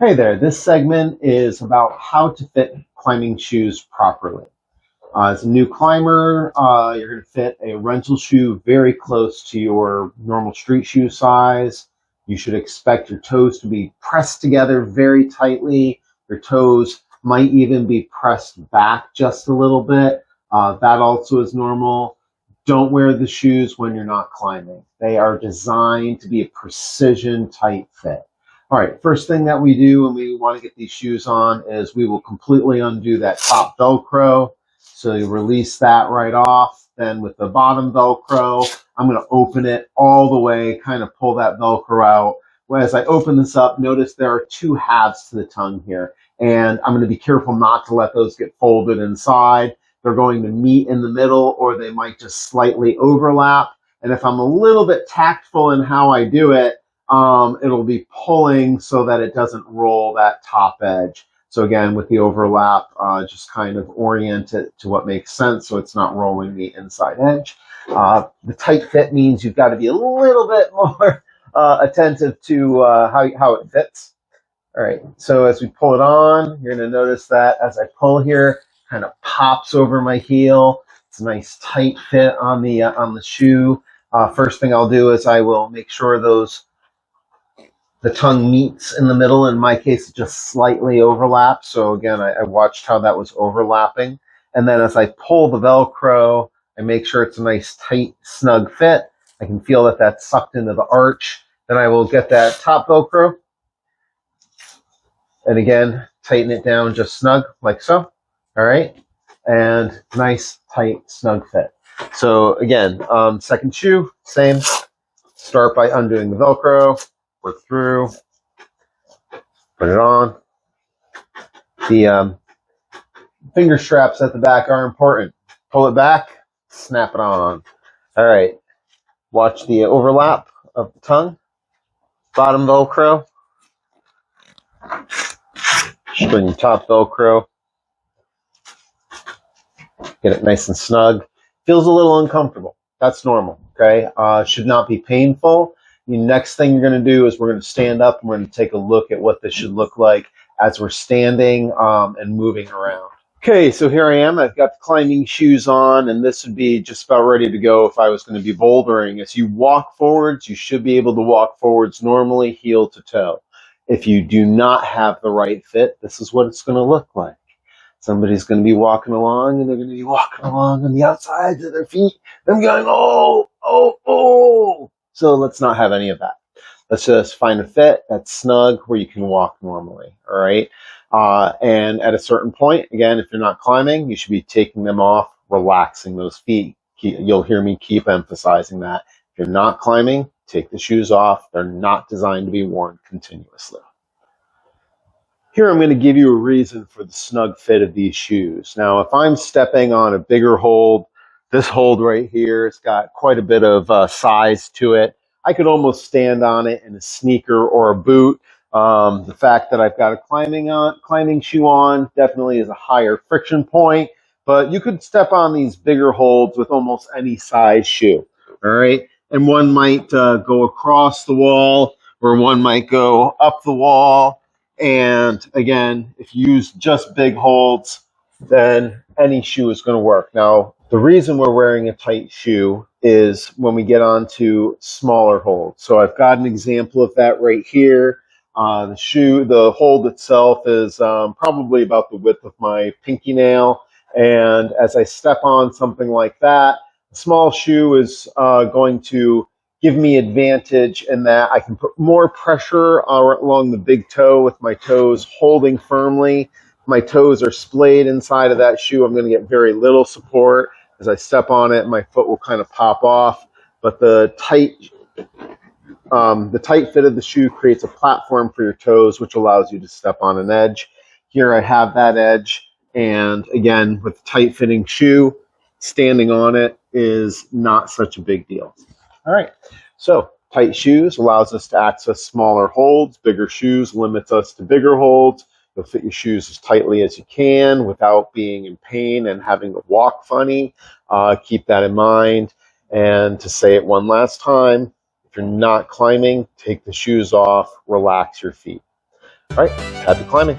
Hey there, this segment is about how to fit climbing shoes properly. As a new climber, you're going to fit a rental shoe very close to your normal street shoe size. You should expect your toes to be pressed together very tightly. Your toes might even be pressed back just a little bit. That also is normal. Don't wear the shoes when you're not climbing. They are designed to be a precision tight fit. All right, first thing that we do when we want to get these shoes on is we will completely undo that top Velcro. So you release that right off. Then with the bottom Velcro, I'm going to open it all the way, kind of pull that Velcro out. As I open this up, notice there are two halves to the tongue here. And I'm going to be careful not to let those get folded inside. They're going to meet in the middle, or they might just slightly overlap. And if I'm a little bit tactful in how I do it, it'll be pulling so that it doesn't roll that top edge. So again, with the overlap, just kind of orient it to what makes sense so it's not rolling the inside edge. The tight fit means you've got to be a little bit more attentive to how it fits. All right, so as we pull it on, you're going to notice that as I pull here, kind of pops over my heel. It's a nice tight fit on the shoe. First thing I'll do is I will make sure the tongue meets in the middle. In my case, it just slightly overlaps. So again, I watched how that was overlapping. And then as I pull the Velcro, I make sure it's a nice, tight, snug fit. I can feel that that's sucked into the arch. Then I will get that top Velcro. And again, tighten it down just snug, like so. All right. And nice, tight, snug fit. So again, second shoe, same. Start by undoing the Velcro. Work through, put it on. The finger straps at the back are important. Pull it back, snap it on. All right, watch the overlap of the tongue. Bottom Velcro. Bring your top Velcro. Get it nice and snug. Feels a little uncomfortable. That's normal, okay? Should not be painful. The next thing you're going to do is we're going to stand up and we're going to take a look at what this should look like as we're standing and moving around. Okay, so here I am. I've got the climbing shoes on, and this would be just about ready to go if I was going to be bouldering. As you walk forwards, you should be able to walk forwards normally, heel to toe. If you do not have the right fit, this is what it's going to look like. Somebody's going to be walking along, and they're going to be walking along on the outsides of their feet. Them going, oh, oh, oh. So let's not have any of that. Let's just find a fit that's snug where you can walk normally, all right? And at a certain point, again, if you're not climbing, you should be taking them off, relaxing those feet. You'll hear me keep emphasizing that. If you're not climbing, take the shoes off. They're not designed to be worn continuously. Here I'm going to give you a reason for the snug fit of these shoes. Now, if I'm stepping on a bigger hold, this hold right here, it's got quite a bit of size to it. I could almost stand on it in a sneaker or a boot. The fact that I've got a climbing shoe on definitely is a higher friction point, but you could step on these bigger holds with almost any size shoe, all right? And one might go across the wall, or one might go up the wall. And again, if you use just big holds, then any shoe is going to work. Now, the reason we're wearing a tight shoe is when we get onto smaller holds. So I've got an example of that right here. The hold itself is probably about the width of my pinky nail. And as I step on something like that, a small shoe is going to give me advantage in that I can put more pressure along the big toe with my toes holding firmly. My toes are splayed inside of that shoe. I'm going to get very little support. As I step on it, my foot will kind of pop off. But the tight fit of the shoe creates a platform for your toes, which allows you to step on an edge. Here I have that edge. And again, with the tight fitting shoe, standing on it is not such a big deal. All right, so tight shoes allows us to access smaller holds. Bigger shoes limits us to bigger holds. You'll fit your shoes as tightly as you can without being in pain and having to walk funny. Keep that in mind. And to say it one last time, if you're not climbing, take the shoes off, relax your feet. All right, happy climbing.